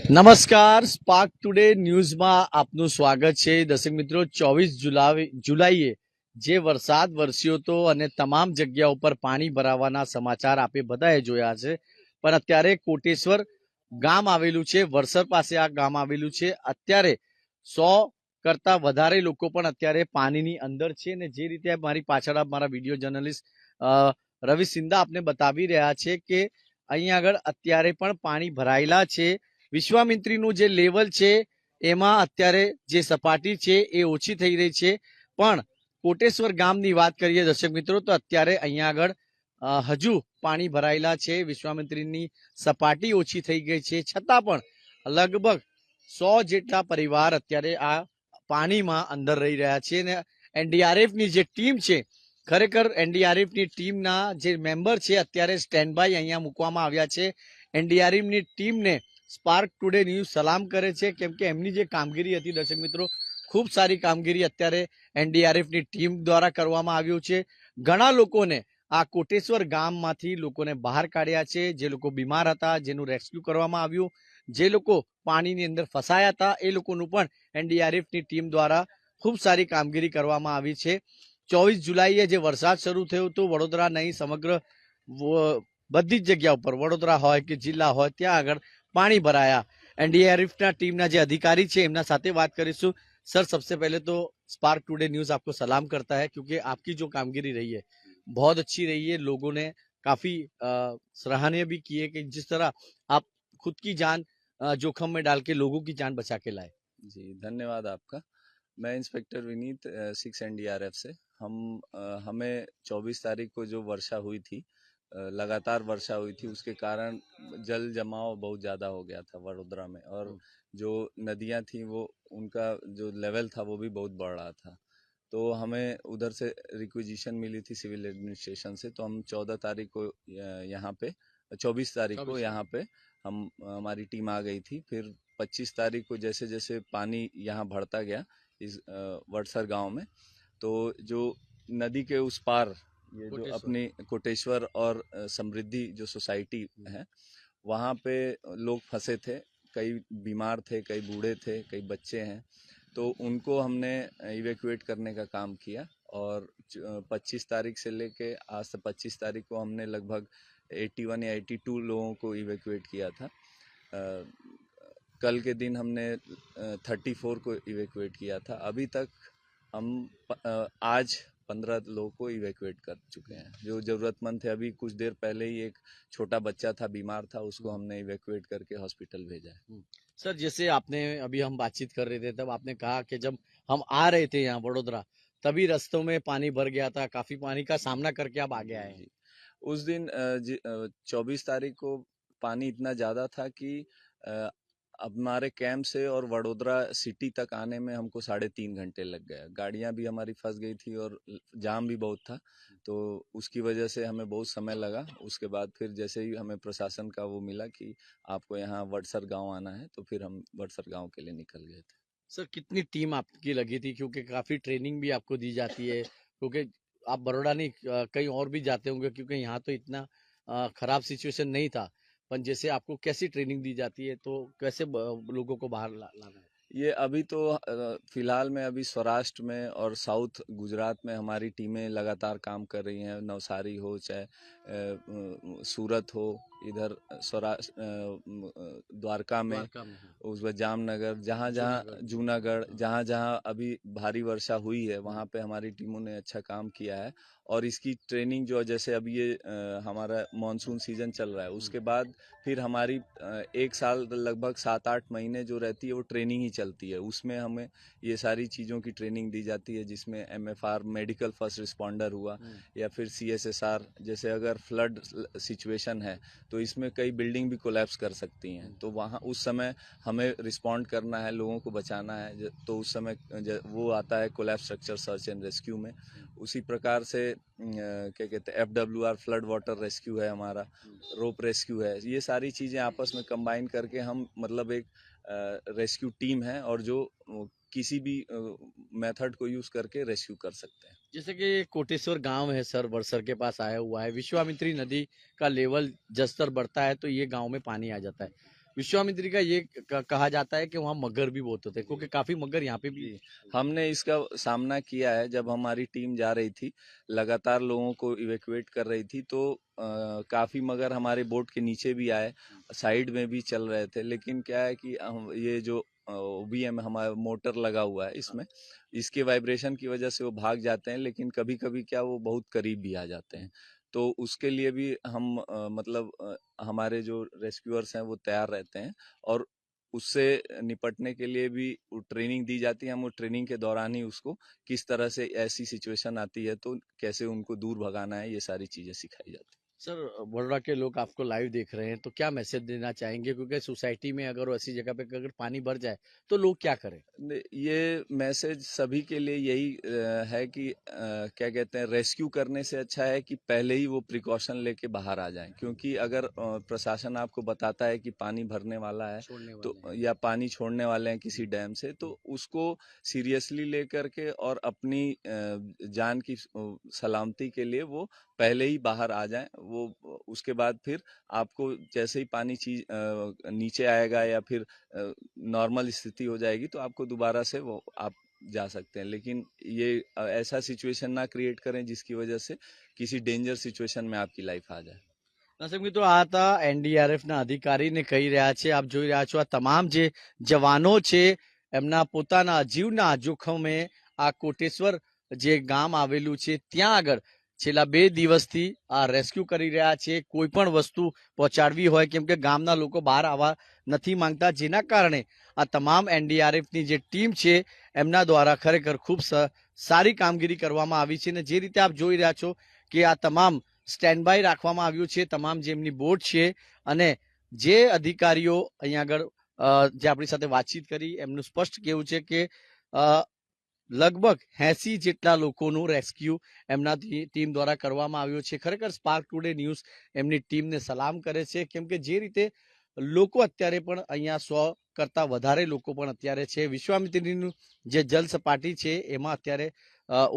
નમસ્કાર, spark today ન્યૂઝમાં આપનું સ્વાગત છે. દર્શક મિત્રો, 24 જુલાઈએ જે વરસાદ વરસ્યો હતો અને તમામ જગ્યા ઉપર પાણી ભરાવાના સમાચાર આપે બધાએ જોયા છે. પણ અત્યારે કોટેશ્વર ગામ આવેલું છે, વરસર પાસે આ ગામ આવેલું છે. અત્યારે 100 કરતા વધારે લોકો પણ અત્યારે પાણીની અંદર છે. ને જે રીતે મારી પાછળ મારા વિડીયો જર્નલિસ્ટ રવિ સિંધા આપને બતાવી રહ્યા છે કે અહીં આગળ અત્યારે પણ પાણી ભરાયેલા છે. વિશ્વામિત્રીનું જે લેવલ છે એમાં અત્યારે જે સપાટી છે એ ઓછી થઈ રહી છે. પણ કોટેશ્વર ગામની વાત કરીએ દર્શક મિત્રો, તો અત્યારે અહીંયા આગળ હજુ પાણી ભરાયેલા છે. વિશ્વામિત્રીની સપાટી ઓછી થઈ ગઈ છે, છતાં પણ લગભગ 100 જેટલા પરિવાર અત્યારે આ પાણીમાં અંદર રહી રહ્યા છે. અને એનડીઆરએફની જે ટીમ છે, ખરેખર એનડીઆરએફની ટીમના જે મેમ્બર છે અત્યારે સ્ટેન્ડ બાય અહીંયા મૂકવામાં આવ્યા છે. એનડીઆરએફની ટીમને સ્પાર્ક ટુડે ન્યૂઝ સલામ કરે છે, કેમ કે એમની જે કામગીરી હતી દર્શક મિત્રો, ખૂબ સારી કામગીરી અત્યારે એનડીઆરએફની ટીમ દ્વારા કરવામાં આવ્યું છે. ઘણા લોકોને આ કોટેશ્વર ગામમાંથી લોકોને બહાર કાઢ્યા છે. જે લોકો બીમાર હતા, જેનું રેસ્ક્યુ કરવામાં આવ્યું, જે લોકો પાણીની અંદર ફસાયા હતા, એ લોકોનું પણ એનડીઆરએફની ટીમ દ્વારા ખૂબ સારી કામગીરી કરવામાં આવી છે. 24 જુલાઈએ જે વરસાદ શરૂ થયો હતો, વડોદરા નહીં સમગ્ર બધી જ જગ્યા ઉપર, વડોદરા હોય કે જિલ્લા હોય, ત્યાં આગળ पानी भराया। एनडीआरएफ टीम ना जो अधिकारी है एमना साथे बात करीशु। सर, सबसे पहले तो स्पार्क टुडे न्यूज आपको सलाम करता है, क्योंकि आपकी जो कामगिरी रही है बहुत अच्छी रही है। लोगों ने काफी सराहनीय भी की है कि जिस तरह आप खुद की जान जोखम में डाल के लोगों की जान बचा के लाए। जी, धन्यवाद आपका। मैं इंस्पेक्टर विनीत 6 एनडीआरएफ से। हमें 24 तारीख को जो वर्षा हुई थी, लगातार वर्षा हुई थी, उसके कारण जल जमाव बहुत ज़्यादा हो गया था वडोदरा में, और जो नदियां थी वो उनका जो लेवल था वो भी बहुत बढ़ रहा था। तो हमें उधर से रिक्विजिशन मिली थी सिविल एडमिनिस्ट्रेशन से, तो हम 14 तारीख को यहाँ पे 24 तारीख को यहाँ पे हमारी टीम आ गई थी। फिर 25 तारीख को जैसे जैसे पानी यहाँ बढ़ता गया इस वडसर गांव में, तो जो नदी के उस पार ये जो अपनी कोटेश्वर और समृद्धि जो सोसाइटी है, वहाँ पे लोग फंसे थे। कई बीमार थे, कई बूढ़े थे, कई बच्चे हैं, तो उनको हमने इवैक्यूएट करने का काम किया। और 25 तारीख से लेके आज तक 25 तारीख को हमने लगभग 81 या 82 लोगों को इवैक्यूएट किया था। कल के दिन हमने 34 को इवैक्यूएट किया था। अभी तक हम आज 15 लोगों को इवैक्यूएट कर चुके हैं जो ज़रूरतमंद थे। अभी कुछ देर पहले ही एक छोटा बच्चा था, बीमार था, उसको हमने इवैक्यूएट करके हॉस्पिटल भेजा है। सर, जैसे आपने अभी हम बातचीत कर रहे थे तब आपने कहा कि जब हम आ रहे थे यहाँ वडोदरा, तभी रास्तों में पानी भर गया था, काफी पानी का सामना करके आप आगे आए हैं। उस दिन 24 तारीख को पानी इतना ज़्यादा था कि हमारे कैंप से और वडोदरा सिटी तक आने में हमको 3.5 घंटे लग गया। गाड़ियां भी हमारी फंस गई थी और जाम भी बहुत था, तो उसकी वजह से हमें बहुत समय लगा। उसके बाद फिर जैसे ही हमें प्रशासन का वो मिला कि आपको यहाँ वडसर गांव आना है, तो फिर हम वडसर गांव के लिए निकल गए थे। सर, कितनी टीम आपकी लगी थी, क्योंकि काफी ट्रेनिंग भी आपको दी जाती है, क्योंकि आप बड़ौदा नहीं कहीं और भी जाते होंगे, क्योंकि यहाँ तो इतना खराब सिचुएशन नहीं था। पर जैसे आपको कैसी ट्रेनिंग दी जाती है, तो कैसे लोगों को बाहर लाना है? ये अभी तो फिलहाल में अभी सौराष्ट्र में और साउथ गुजरात में हमारी टीमें लगातार काम कर रही हैं। नवसारी हो चाहे सूरत हो, इधर द्वारका में, उस पर जामनगर, जहाँ जहाँ जूनागढ़, जहाँ जहाँ अभी भारी वर्षा हुई है वहाँ पे हमारी टीमों ने अच्छा काम किया है। और इसकी ट्रेनिंग जो जैसे अभी ये हमारा मानसून सीजन चल रहा है, उसके बाद फिर हमारी 1 साल लगभग 7-8 महीने जो रहती है वो ट्रेनिंग ही चलती है। उसमें हमें ये सारी चीज़ों की ट्रेनिंग दी जाती है, जिसमें MFR मेडिकल फर्स्ट रिस्पॉन्डर हुआ, या फिर CSSR, जैसे अगर फ्लड सिचुएशन है तो इसमें कई बिल्डिंग भी कोलैप्स कर सकती हैं, तो वहाँ उस समय हमें रिस्पॉन्ड करना है, लोगों को बचाना है, तो उस समय वो आता है collapse structure search and rescue में। उसी प्रकार से क्या कहते हैं FWR फ्लड वाटर रेस्क्यू है हमारा, रोप रेस्क्यू है। ये सारी चीज़ें आपस में कंबाइन करके हम मतलब एक रेस्क्यू टीम है, और जो किसी भी मेथड को यूज करके रेस्क्यू कर सकते हैं। जैसे कि कोटेश्वर गांव है सर, बरसर के पास आया हुआ है। विश्वामित्री नदी का लेवल जस्तर बढ़ता है तो ये गांव में पानी आ जाता है। विश्वामित्री का ये कहा जाता है कि वहाँ मगर भी बहुत होते हैं, क्योंकि काफी मगर यहाँ पे भी। जी, हमने इसका सामना किया है जब हमारी टीम जा रही थी, लगातार लोगों को इवैक्यूएट कर रही थी, तो काफी मगर हमारे बोट के नीचे भी आए, साइड में भी चल रहे थे। लेकिन क्या है कि ये जो ओबीएम हमारा मोटर लगा हुआ है इसमें, इसके वाइब्रेशन की वजह से वो भाग जाते हैं, लेकिन कभी कभी क्या वो बहुत करीब भी आ जाते हैं। तो उसके लिए भी हम मतलब हमारे जो रेस्क्यूअर्स हैं वो तैयार रहते हैं, और उससे निपटने के लिए भी ट्रेनिंग दी जाती है। हम वो ट्रेनिंग के दौरान ही उसको किस तरह से ऐसी सिचुएशन आती है तो कैसे उनको दूर भगाना है, ये सारी चीजें सिखाई जाती सर, बड़ोड़ा के लोग आपको लाइव देख रहे हैं, तो क्या मैसेज देना चाहेंगे, क्योंकि सोसाइटी में अगर ऐसी जगह पे अगर पानी भर जाए तो लोग क्या करें? है। ये मैसेज सभी के लिए यही है कि क्या कहते हैं, रेस्क्यू करने से अच्छा है कि पहले ही वो प्रिकॉशन लेके बाहर आ जाएं, क्योंकि अगर प्रशासन आपको बताता है कि पानी भरने वाला है छोड़ने तो वाले हैं। या पानी छोड़ने वाले हैं किसी डैम से, तो उसको सीरियसली लेकर के और अपनी जान की सलामती के लिए वो पहले ही बाहर आ जाएं। वो उसके बाद फिर आपको जैसे ही पानी चीज नीचे आएगा या फिर नॉर्मल स्थिति हो जाएगी तो आपको दोबारा से वो आप जा सकते हैं। लेकिन ये ऐसा सिचुएशन ना क्रिएट करें जिसकी वजह से किसी डेंजर सिचुएशन में आपकी लाइफ आ जाए। દર્શક મિત્રો, આ હતા એનડીઆરએફના અધિકારીને કહી રહ્યા છે. આપ જોઈ રહ્યા છો આ તમામ જે જવાનો છે એમના પોતાના જીવના જોખમે આ કોટેશ્વર જે ગામ આવેલું છે ત્યાં આગળ છેલ્લા 2 દિવસથી આ રેસ્ક્યુ કરી રહ્યા છે. કોઈ પણ વસ્તુ પહોંચાડવી હોય, કેમ કે ગામના લોકો બહાર આવવા નથી માંગતા, જેના કારણે આ તમામ એનડીઆરએફની જે ટીમ છે એમના દ્વારા ખરેખર ખૂબ સારી કામગીરી કરવામાં આવી છે. અને જે રીતે આપ જોઈ રહ્યા છો કે આ તમામ સ્ટેન્ડ બાય રાખવામાં આવ્યું છે, તમામ જે એમની બોટ છે. અને જે અધિકારીઓ અહીંયા આગળ જે આપણી સાથે વાતચીત કરી એમનું સ્પષ્ટ કહેવું છે કે લગભગ 80 જેટલા લોકોનું રેસ્ક્યુ એમના ટીમ દ્વારા કરવામાં આવ્યું છે. ખરેખર સ્પાર્ક ટુડે ન્યૂઝ એમની ટીમને સલામ કરે છે, કેમ કે જે રીતે લોકો અત્યારે પણ અહીંયા 100 કરતા વધારે લોકો પણ અત્યારે છે. વિશ્વામિત્રીનું જે જલ સપાટી છે એમાં અત્યારે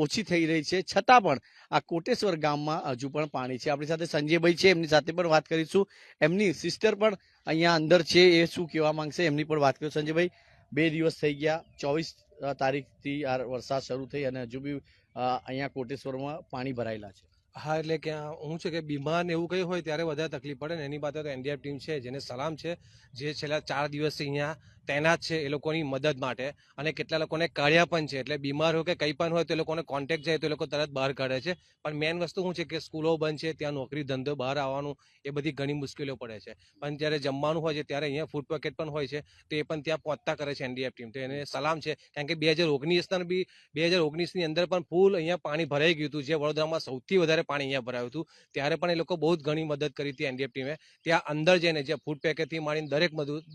ઓછી થઈ રહી છે, છતાં પણ આ કોટેશ્વર ગામમાં હજુ પણ પાણી છે. આપણી સાથે સંજયભાઈ છે, એમની સાથે પણ વાત કરીશું. એમની સિસ્ટર પણ અહીંયા અંદર છે, એ શું કહેવા માંગશે એમની પણ વાત કરીશું. સંજયભાઈ, 2 દિવસ થઈ ગયા, 24 તારીખથી આ વરસાદ શરૂ થઈ અને હજુ બી અહીંયા કોટેશ્વરમાં પાણી ભરાયેલા છે. હા, એટલે કે હું છે કે બીમાર ને એવું કંઈ હોય ત્યારે વધારે તકલીફ પડે ને, એની બાબતે તો એનડીઆરએફ ટીમ છે જેને સલામ છે, જે છેલ્લા 4 દિવસથી અહીંયા તૈનાત છે એ લોકોની મદદ માટે, અને કેટલા લોકોને કાઢ્યા પણ છે. એટલે બીમાર હોય કે કંઈ પણ હોય તો એ લોકોને કોન્ટેક્ટ જાય તો એ લોકો તરત બહાર કાઢે છે. પણ મેઇન વસ્તુ શું છે કે સ્કૂલો બંધ છે, ત્યાં નોકરી ધંધો બહાર આવવાનું એ બધી ઘણી મુશ્કેલીઓ પડે છે. પણ જ્યારે જમવાનું હોય છે ત્યારે અહીંયા ફૂડ પેકેટ પણ હોય છે, તો એ પણ ત્યાં પહોંચતા કરે છે એનડીઆરએફ ટીમ. તો એને સલામ છે, કારણ કે 2019 બી 2019ની અંદર પણ ફૂલ અહીંયા પાણી ભરાઈ ગયું હતું, જે વડોદરામાં સૌથી વધારે પાણી અહીંયા ભરાયું હતું. ત્યારે પણ એ લોકો બહુ જ ઘણી મદદ કરી હતી એનડીએફ ટીમે. ત્યાં અંદર જઈને જે ફૂડ પેકેટથી માંડીને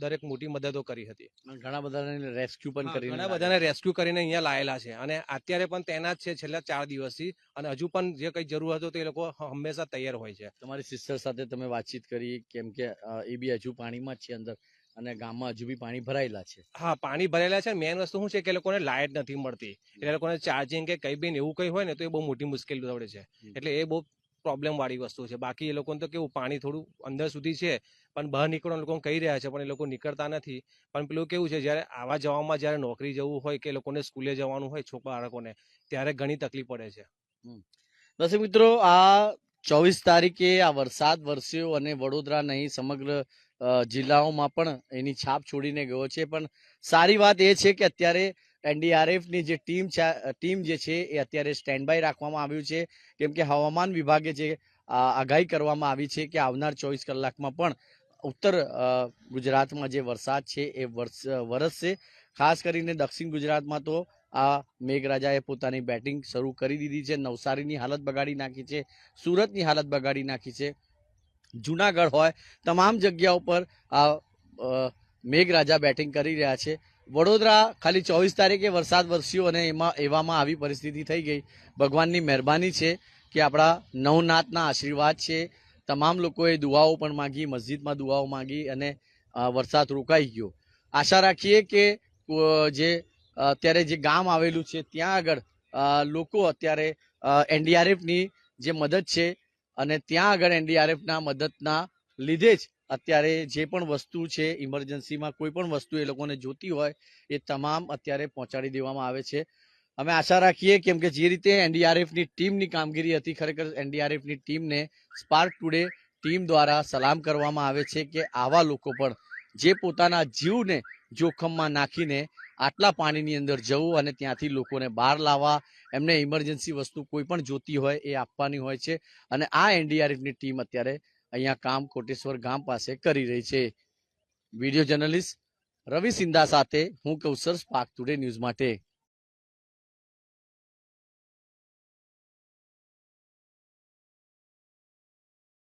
દરેક મોટી મદદો કરી હતી. ઘણા બધાને રેસ્ક્યુ પણ કરીને ઘણા બધાને રેસ્ક્યુ કરીને અહીંયા લાયેલા છે, અને અત્યારે પણ તૈનાત છે છેલ્લા 4 દિવસથી, અને હજુ પણ જે કંઈ જરૂર હતો તો એ લોકો હંમેશા તૈયાર હોય છે. તમારી સિસ્ટર સાથે તમે વાતચીત કરી, કેમ કે એ બી હજુ પાણીમાં જ છે અંદર અને ગામમાં હજુ બી પાણી ભરાયેલા છે. હા, પાણી ભરેલા છે. મેઇન વસ્તુ શું છે કે એ લોકોને લાઇટ નથી મળતી, એટલે એ લોકોને ચાર્જિંગ કે કઈ બી એવું કંઈ હોય ને તો એ બહુ મોટી મુશ્કેલી પડે છે. એટલે એ બહુ પ્રોબ્લેમ વાળી વસ્તુ છે. બાકી એ લોકોને તો કેવું, પાણી થોડું અંદર સુધી છે પણ બહાર નીકળવાનું લોકો કહી રહ્યા છે, પણ એ લોકો નીકળતા નથી. પણ પેલું કેવું છે, જ્યારે આવા જવામાં જ્યારે નોકરી જવું હોય કે લોકોને સ્કૂલે જવાનું હોય બાળકોને, ત્યારે ઘણી તકલીફ પડે છે. દર્શક મિત્રો, આ 24 તારીખે આ વરસાદ વરસ્યો અને વડોદરા નહીં સમગ્ર જિલ્લાઓમાં પણ એની છાપ છોડીને ગયો છે. પણ સારી વાત એ છે કે અત્યારે એનડીઆરએફની જે ટીમ જે છે એ અત્યારે સ્ટેન્ડ બાય રાખવામાં આવ્યું છે, કેમ કે હવામાન વિભાગે જે આગાહી કરવામાં આવી છે કે આવનાર 24 કલાકમાં પણ ઉત્તર ગુજરાતમાં જે વરસાદ છે એ વરસશે. ખાસ કરીને દક્ષિણ ગુજરાતમાં તો આ મેઘરાજાએ પોતાની બેટિંગ શરૂ કરી દીધી છે. નવસારીની હાલત બગાડી નાખી છે, સુરતની હાલત બગાડી નાખી છે, જુનાગઢ હોય તમામ જગ્યાઓ પર આ મેઘરાજા બેટિંગ કરી રહ્યા છે. વડોદરા ખાલી 24 તારીખે વરસાદ વરસ્યો અને એવામાં આવી પરિસ્થિતિ થઈ ગઈ. ભગવાનની મહેરબાની છે કે આપણા નવનાથના આશીર્વાદ છે. તમામ લોકોએ દુઆઓ પણ માંગી, મસ્જિદમાં દુઆઓ માંગી અને વરસાદ રોકાઈ ગયો. આશા રાખીએ કે જે અત્યારે જે ગામ આવેલું છે ત્યાં આગળ લોકો અત્યારે એનડીઆરએફની જે મદદ છે અને ત્યાં આગળ એનડીઆરએફના મદદના લીધે જ અત્યારે જે પણ વસ્તુ છે ઇમરજન્સીમાં કોઈ પણ વસ્તુ એ લોકોને જોતી હોય એ તમામ અત્યારે પહોંચાડી દેવામાં આવે છે. અમે આશા રાખીએ કેમ કે જે રીતે એનડીઆરએફની ટીમની કામગીરી હતી, ખરેખર એનડીઆરએફની ટીમને સ્પાર્ક ટુડે ટીમ દ્વારા સલામ કરવામાં આવે છે કે આવા લોકો પણ જે પોતાના જીવને જોખમમાં નાખીને આટલા પાણીની અંદર જવું અને ત્યાંથી લોકોને બહાર લાવવા, એમને ઇમરજન્સી વસ્તુ કોઈ પણ જોતી હોય એ આપવાની હોય છે. અને આ એનડીઆરએફની ટીમ અત્યારે અહીંયા કામ કોટેશ્વર ગામ પાસે કરી રહી છે. વિડીયો જર્નલિસ્ટ રવિ સિંધા સાથે હું કૌશલ સ્પાર્ક ટુડે ન્યૂઝ માટે.